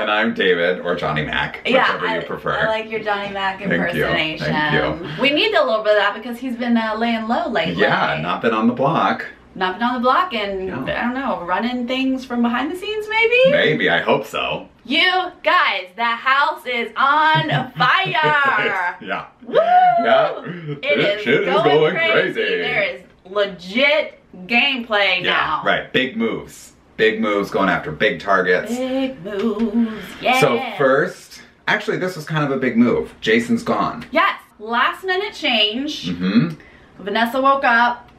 And I'm David, or Johnny Mac, whichever you prefer. I like your Johnny Mac impersonation. Thank you. We need a little bit of that because he's been laying low lately. Yeah, not been on the block. Not been on the block and, I don't know, running things from behind the scenes maybe? Maybe, I hope so. You guys, the house is on fire! Yeah. Woo! Yeah. It is going crazy. There is legit gameplay now. Right, big moves. Big moves going after big targets. Big moves, yeah. So first, actually this was kind of a big move. Jason's gone. Yes, last minute change. Mm-hmm. Vanessa woke up,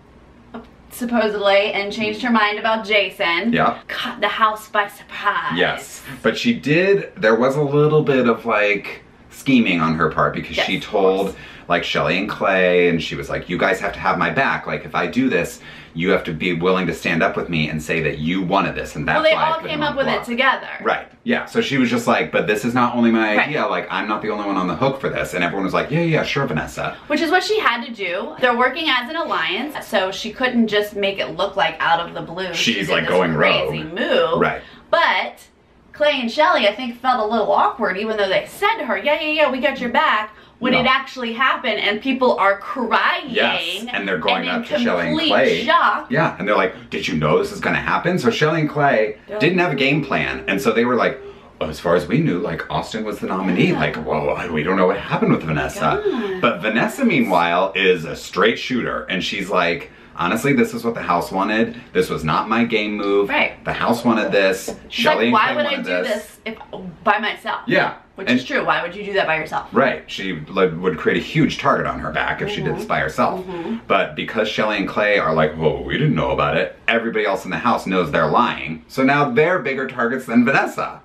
supposedly, and changed her mind about Jason. Yeah. Caught the house by surprise. Yes, but she did, there was a little bit of like scheming on her part because she told like Shelly and Clay, and she was like, you guys have to have my back. Like if I do this, you have to be willing to stand up with me and say that you wanted this, and that's why well, they all came up with it together. Right, yeah, so she was just like, but this is not only my idea, like I'm not the only one on the hook for this, and everyone was like, yeah, sure, Vanessa. Which is what she had to do. They're working as an alliance, so she couldn't just make it look like out of the blue. She's like going crazy move. Right. But Clay and Shelly, I think, felt a little awkward, even though they said to her, yeah, we got your back. When it actually happened and people are crying. Yes, and they're going up to Shelly and Clay. Complete shock. Yeah, and they're like, did you know this is gonna happen? So Shelly and Clay didn't have a game plan, and so they were like, well, as far as we knew, like Austin was the nominee. Like, whoa, we don't know what happened with Vanessa. But Vanessa, meanwhile, is a straight shooter, and she's like, honestly, this is what the house wanted. This was not my game move. Right. The house wanted this. Shelly like, and Clay wanted this. why would I do this if, by myself? Yeah. Which is true. Why would you do that by yourself? Right. She would create a huge target on her back if she did this by herself. But because Shelly and Clay are like, whoa, we didn't know about it, everybody else in the house knows they're lying. So now they're bigger targets than Vanessa.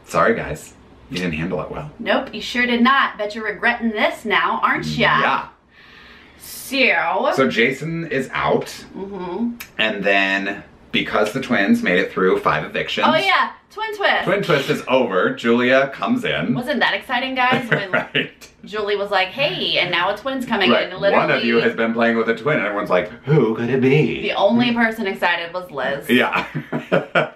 Sorry, guys. You didn't handle it well. Nope, you sure did not. Bet you're regretting this now, aren't ya? Yeah. So Jason is out. And then, because the twins made it through 5 evictions. Oh yeah, twin twist. Twin twist is over. Julia comes in. Wasn't that exciting, guys? When right. Julie was like, hey, and now a twin's coming in. Literally, one of you has been playing with a twin, and everyone's like, who could it be? The only person excited was Liz. Yeah.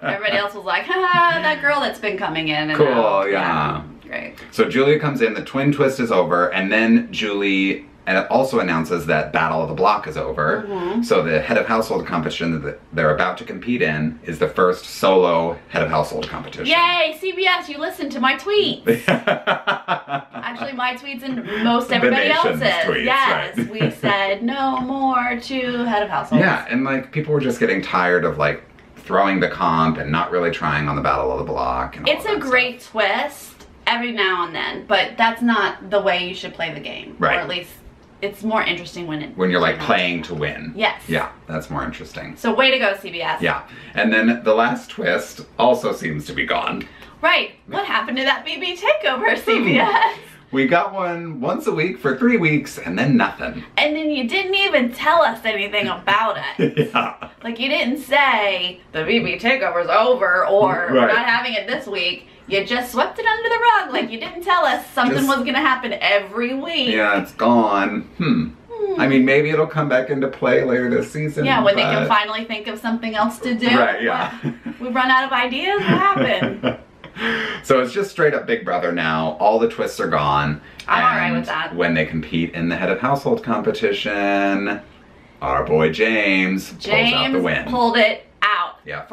Everybody else was like, ha, that girl that's been coming in. And cool, yeah. Great. So Julia comes in, the twin twist is over, and then Julie also announces that Battle of the Block is over. So the head of household competition that they're about to compete in is the first solo head of household competition. Yay, CBS, you listened to my tweets. Actually, my tweets and most everybody else's. Tweets, yes, right. We said no more to head of household. Yeah, and like people were just getting tired of like throwing the comp and not really trying on the Battle of the Block. And it's a great twist every now and then, but that's not the way you should play the game. Right. Or at least it's more interesting when you're like playing to win. Yes. Yeah, that's more interesting. So way to go, CBS. Yeah. And then the last twist also seems to be gone. Right. What happened to that BB takeover, CBS? We got one once a week for 3 weeks and then nothing. And then you didn't even tell us anything about it. Yeah. Like you didn't say the BB takeover's over or we're not having it this week. You just swept it under the rug, like you didn't tell us something was gonna happen every week. Yeah, it's gone. I mean, maybe it'll come back into play later this season. Yeah, when they can finally think of something else to do. Right, yeah. We've run out of ideas? What happened? So it's just straight up Big Brother now. All the twists are gone. I'm alright with that. When they compete in the head of household competition, our boy James pulls out the win. Pulled it out. Yeah.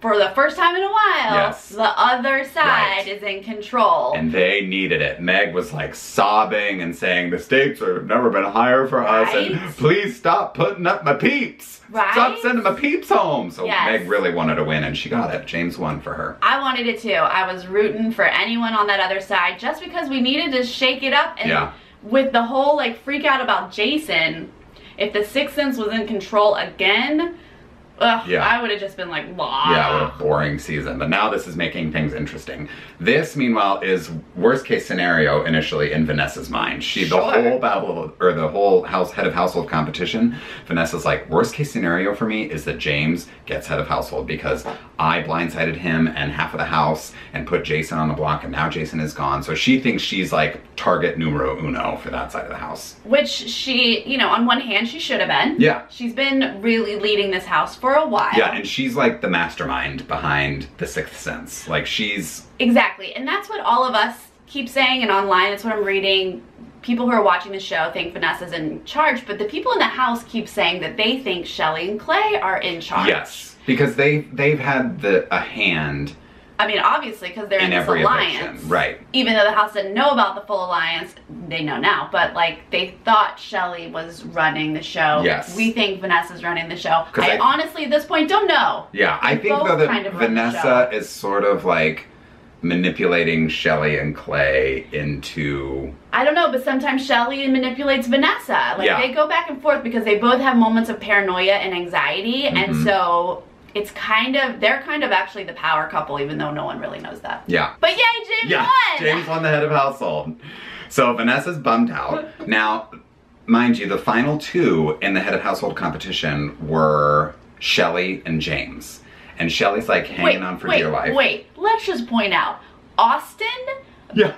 For the first time in a while, yes. The other side is in control. And they needed it. Meg was like sobbing and saying, the stakes have never been higher for us, and please stop putting up my peeps. Stop sending my peeps home. So Meg really wanted to win, and she got it. James won for her. I wanted it too. I was rooting for anyone on that other side just because we needed to shake it up. And with the whole like freak out about Jason, if the Sixth Sense was in control again, I would have just been like, blah. Yeah, what a boring season. But now this is making things interesting. This, meanwhile, is worst case scenario initially in Vanessa's mind. The whole battle, or the whole head of household competition, Vanessa's like, worst case scenario for me is that James gets head of household because I blindsided him and half of the house and put Jason on the block, and now Jason is gone. So she thinks she's like target numero uno for that side of the house. Which she, you know, on one hand, she should have been. Yeah. She's been really leading this house for for a while. Yeah, and she's like the mastermind behind the Sixth Sense. Like, she's... Exactly, and that's what all of us keep saying, and online, it's what I'm reading. People who are watching the show think Vanessa's in charge, but the people in the house keep saying that they think Shelley and Clay are in charge. Yes, because they've had a hand... I mean, obviously, because they're in this every alliance. Eviction. Right. Even though the house didn't know about the full alliance, they know now. But, like, they thought Shelley was running the show. Yes. We think Vanessa's running the show. I honestly, at this point, don't know. Yeah, I think, though, that Vanessa is sort of, like, manipulating Shelley and Clay into... I don't know, but sometimes Shelley manipulates Vanessa. Like, they go back and forth because they both have moments of paranoia and anxiety. And so... it's kind of, they're kind of actually the power couple, even though no one really knows that. Yeah. But yay, James won! James won the head of household. So Vanessa's bummed out. Now, mind you, the final two in the head of household competition were Shelley and James. And Shelley's like hanging on for dear life. Wait, let's just point out, Austin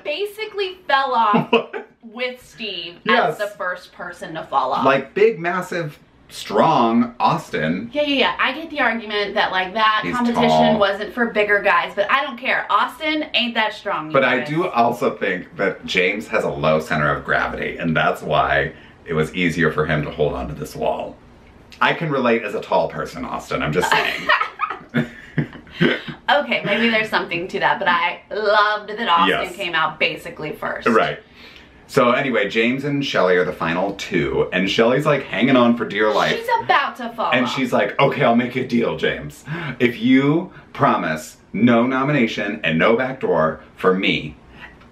basically fell off with Steve as the first person to fall off. Like, big, massive... strong Austin. Yeah. I get the argument that, like, that He's competition tall. wasn't for bigger guys, but I don't care. Austin ain't that strong. But I do also think that James has a low center of gravity, and that's why it was easier for him to hold onto this wall. I can relate as a tall person, Austin. I'm just saying. Okay, maybe there's something to that, but I loved that Austin came out basically first. Right. So anyway, James and Shelley are the final two, and Shelley's like hanging on for dear life. She's about to fall And off. she's like, okay, I'll make a deal, James. If you promise no nomination and no backdoor for me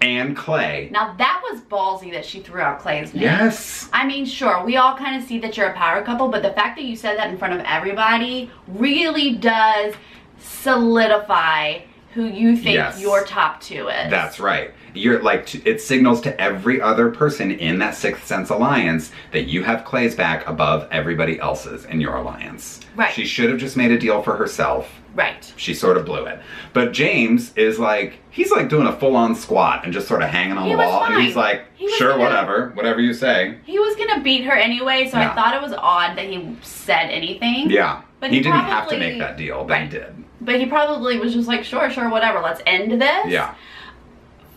and Clay. Now that was ballsy that she threw out Clay's name. Yes. I mean, sure, we all kind of see that you're a power couple, but the fact that you said that in front of everybody really does solidify who you think your top two is. That's right. You're like, it signals to every other person in that Sixth Sense alliance that you have Clay's back above everybody else's in your alliance. Right. She should have just made a deal for herself. Right. She sort of blew it. But James is like, he's like doing a full-on squat and just sort of hanging on the wall. And he's like, sure, whatever you say. He was gonna beat her anyway, so I thought it was odd that he said anything. Yeah. But he didn't have to make that deal, but he did. But he probably was just like, sure, whatever, let's end this. Yeah.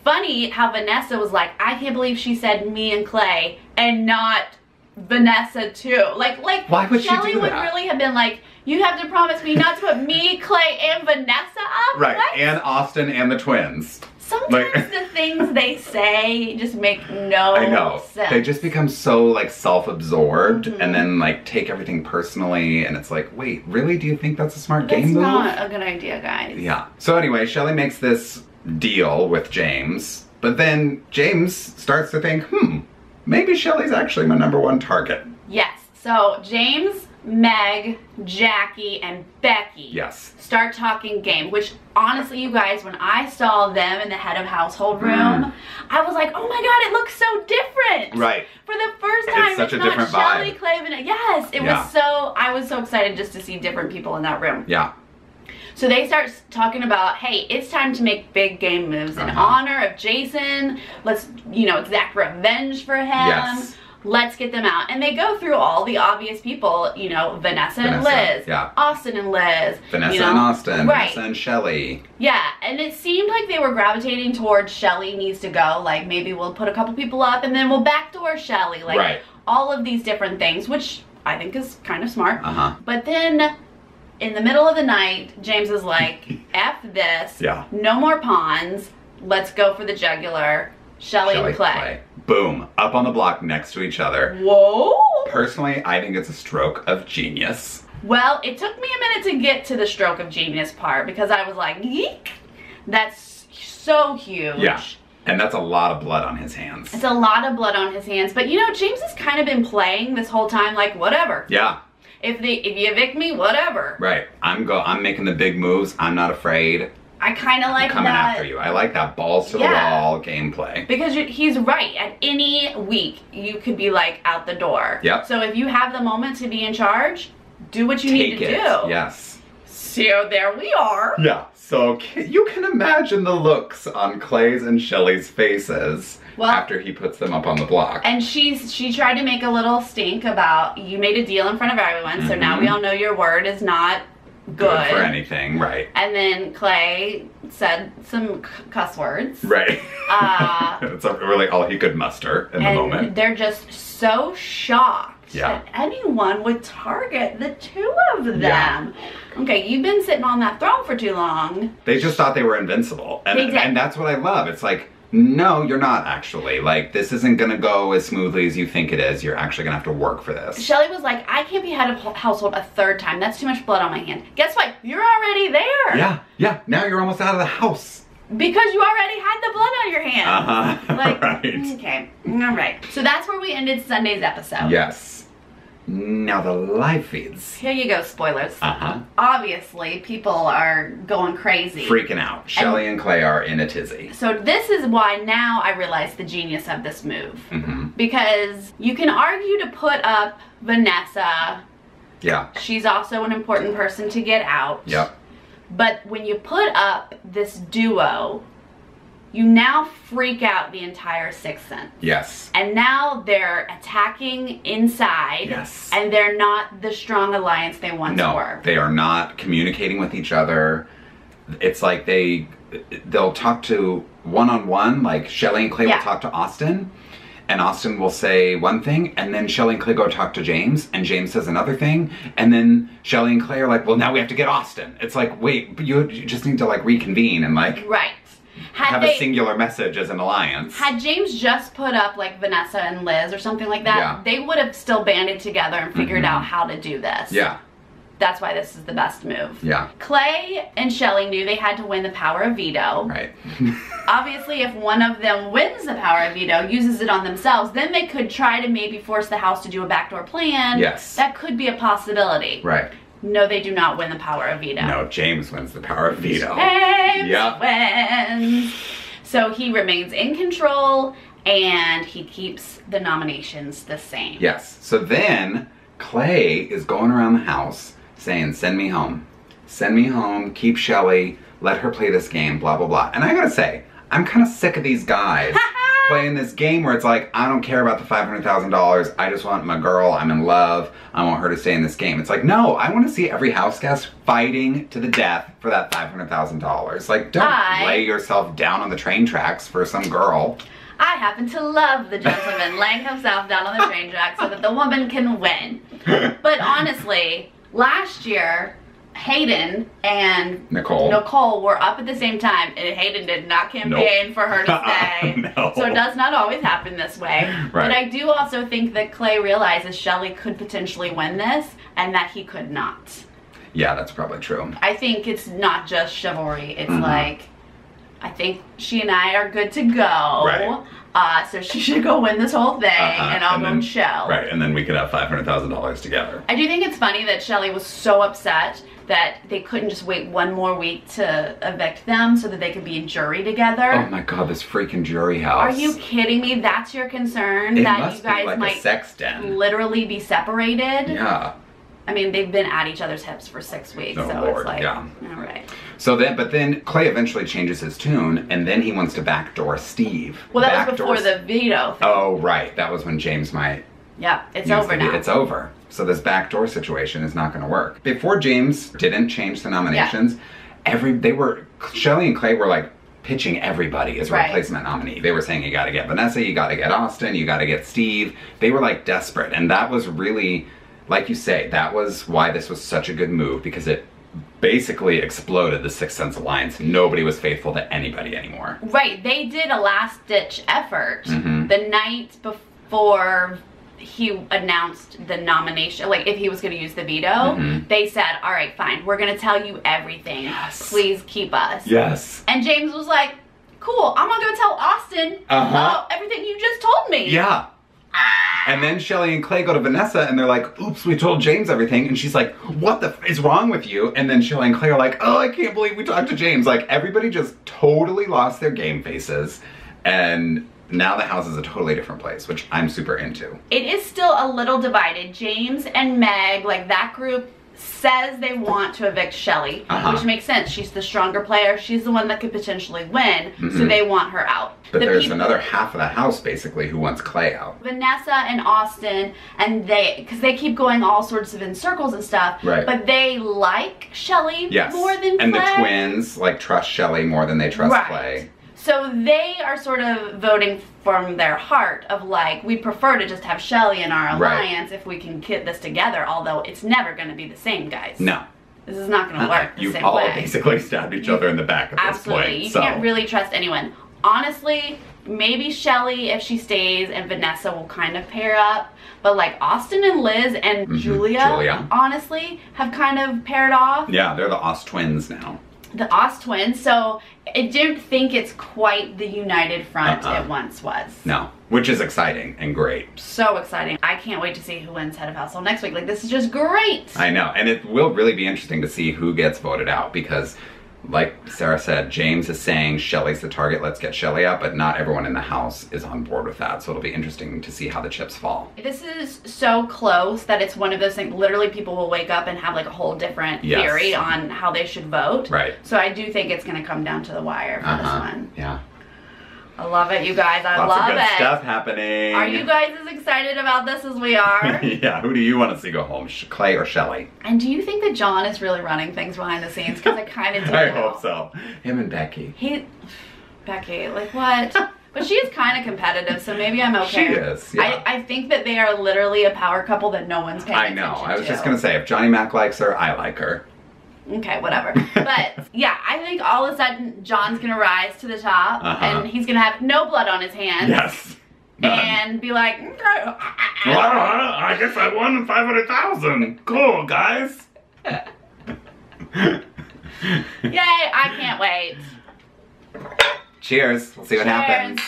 Funny how Vanessa was like, I can't believe she said me and Clay and not Vanessa too. Like why would Shelley she do would that? really have been like, you have to promise me not to put me, Clay, and Vanessa up? Right, What? and Austin and the twins. Sometimes the things they say just make no sense. They just become so like self-absorbed and then like take everything personally, and it's like, wait, really? Do you think that's a smart game move? That's not a good idea, guys. Yeah. So anyway, Shelley makes this deal with James, but then James starts to think, maybe Shelley's actually my #1 target. Yes. So James, Meg, Jackie, and Becky start talking game, which honestly, you guys, when I saw them in the head of household room, I was like, oh my god, it looks so different. Right. For the first time, it's such a not different Shelley, vibe. Clay, Vanessa. Yes, it was so, I was so excited just to see different people in that room. Yeah. So they start talking about, hey, it's time to make big game moves in honor of Jason. Let's, exact revenge for him. Yes. Let's get them out. And they go through all the obvious people, Vanessa and Liz. Yeah. Austin and Liz. Vanessa and Austin. Right. Vanessa and Shelley. Yeah, and it seemed like they were gravitating towards Shelley needs to go. Like, maybe we'll put a couple people up and then we'll backdoor Shelley. Like, all of these different things, which I think is kind of smart. But then, in the middle of the night, James is like, F this. Yeah. No more pawns. Let's go for the jugular. Shelley and Clay. Boom. Up on the block next to each other. Whoa. Personally, I think it's a stroke of genius. Well, it took me a minute to get to the stroke of genius part because I was like, yeek. That's so huge. Yeah. And that's a lot of blood on his hands. It's a lot of blood on his hands. But James has kind of been playing this whole time like, whatever. Yeah. If you evict me, whatever. Right. I'm making the big moves. I'm not afraid. I kind of like coming after you. I like that balls to the wall gameplay. Because he's right. At any week, you could be like out the door. Yep. So if you have the moment to be in charge, do what you need to do. Yes. So there we are. Yeah. So you can imagine the looks on Clay's and Shelley's faces after he puts them up on the block. And she tried to make a little stink about, you made a deal in front of everyone, so now we all know your word is not good for anything, right? And then Clay said some cuss words, right? That's really all he could muster in the moment. And they're just so shocked that anyone would target the two of them. Yeah. Okay, you've been sitting on that throne for too long. They just thought they were invincible, and that's what I love. It's like, no, you're not actually. Like, this isn't gonna go as smoothly as you think it is. You're actually gonna have to work for this. Shelly was like, I can't be head of household a third time. That's too much blood on my hand. Guess what? You're already there. Yeah. Now you're almost out of the house. Because you already had the blood on your hands. Like, right. Okay, all right. So that's where we ended Sunday's episode. Yes. Now the live feeds. Here you go, spoilers. Obviously, people are going crazy. Freaking out. Shelly and Clay are in a tizzy. So this is why now I realize the genius of this move. Because you can argue to put up Vanessa. Yeah. She's also an important person to get out. Yep. But when you put up this duo, you now freak out the entire Sixth Sense. Yes. And now they're attacking inside. Yes. And they're not the strong alliance they once were. No, they are not communicating with each other. It's like they'll talk to one-on-one, like Shelly and Clay will talk to Austin, and Austin will say one thing, and then Shelly and Clay go talk to James, and James says another thing, and then Shelly and Clay are like, well, now we have to get Austin. It's like, wait, but you just need to like reconvene and like... Right. Have a singular message as an alliance. Had James just put up like Vanessa and Liz or something like that, they would have still banded together and figured out how to do this. Yeah. That's why this is the best move. Yeah. Clay and Shelly knew they had to win the power of veto. Right. Obviously, if one of them wins the power of veto, uses it on themselves, then they could try to maybe force the house to do a backdoor plan. Yes. That could be a possibility. Right. No, they do not win the power of veto. No, James wins the power of veto. James wins. So he remains in control and he keeps the nominations the same. Yes. So then Clay is going around the house saying, send me home. Send me home, keep Shelly, let her play this game, blah, blah, blah. And I gotta say, I'm kind of sick of these guys playing this game where it's like, I don't care about the $500,000. I just want my girl. I'm in love. I want her to stay in this game. It's like, no, I want to see every house guest fighting to the death for that $500,000. Like, don't lay yourself down on the train tracks for some girl. I happen to love the gentleman laying himself down on the train tracks so that the woman can win. But honestly, last year, Hayden and Nicole were up at the same time, and Hayden did not campaign for her to stay. No. So it does not always happen this way. Right. But I do also think that Clay realizes Shelly could potentially win this, and that he could not. Yeah, that's probably true. I think it's not just chivalry. It's like, I think she and I are good to go. Right. So she should go win this whole thing, and I'll go and chill. Right, and then we could have $500,000 together. I do think it's funny that Shelly was so upset that they couldn't just wait one more week to evict them so that they could be in jury together. Oh my god, this freaking jury house. Are you kidding me? That's your concern? It that must you guys be like might a sex den. Literally be separated? Yeah. I mean, they've been at each other's hips for 6 weeks, oh, so Lord, it's like, yeah. All right. So then, but then Clay eventually changes his tune, and then he wants to backdoor Steve. Well, that was before the veto thing. Oh, right. That was when James might. Yeah, it's over now. It's over. So this backdoor situation is not going to work. Before James didn't change the nominations, Shelly and Clay were like pitching everybody as replacement nominee. They were saying, you got to get Vanessa, you got to get Austin, you got to get Steve. They were like desperate, and that was really, like you say, that was why this was such a good move, because it basically exploded the Sixth Sense alliance. Nobody was faithful to anybody anymore. Right. They did a last-ditch effort the night before he announced the nomination, like if he was going to use the veto. They said, all right, fine, we're going to tell you everything. Yes. Please keep us. Yes. And James was like, cool, I'm going to go tell Austin everything you just told me. Yeah. And then Shelly and Clay go to Vanessa and they're like, oops, we told James everything. And she's like, what the f is wrong with you? And then Shelly and Clay are like, oh, I can't believe we talked to James. Like, everybody just totally lost their game faces. And now the house is a totally different place, which I'm super into. It is still a little divided. James and Meg, like that group, says they want to evict Shelly, which makes sense. She's the stronger player. She's the one that could potentially win, so they want her out. But there's another half of the house, basically, who wants Clay out. Vanessa and Austin, and because they keep going all sorts of in circles and stuff, but they like Shelly more than Clay. And the twins, like, trust Shelly more than they trust Clay. So they are sort of voting from their heart of like, we prefer to just have Shelly in our alliance if we can get this together, although it's never going to be the same, guys. No. This is not going to work the same way. You've all basically stabbed each other in the back at this point. Absolutely. You can't really trust anyone. Honestly, maybe Shelly, if she stays, and Vanessa will kind of pair up. But like Austin and Liz and Julia, honestly, have kind of paired off. Yeah, they're the Oz twins now. The Oz twins, so I don't think it's quite the united front it once was. No, which is exciting and great. So exciting. I can't wait to see who wins Head of Household next week. Like, this is just great. I know, and it will really be interesting to see who gets voted out because, like Sarah said, James is saying Shelly's the target, let's get Shelly out, but not everyone in the house is on board with that, so it'll be interesting to see how the chips fall. This is so close that it's one of those things, literally people will wake up and have like a whole different theory on how they should vote. Right. So I do think it's going to come down to the wire for this one. Yeah. I love it, you guys. I love it. Lots of good stuff happening. Are you guys as excited about this as we are? Yeah, who do you want to see go home, Clay or Shelly? And do you think that John is really running things behind the scenes? Because I kind of do. I hope so. Him and Becky. Becky, like what? But she is kind of competitive, so maybe I'm okay. She is, yeah. I think that they are literally a power couple that no one's paying attention to. I know. I was just going to say, if Johnny Mac likes her, I like her. Okay, whatever. But yeah, I think all of a sudden John's gonna rise to the top and he's gonna have no blood on his hands. Yes. And be like, well, I guess I won 500,000. Cool, guys. Yay, I can't wait. Cheers. We'll see what happens.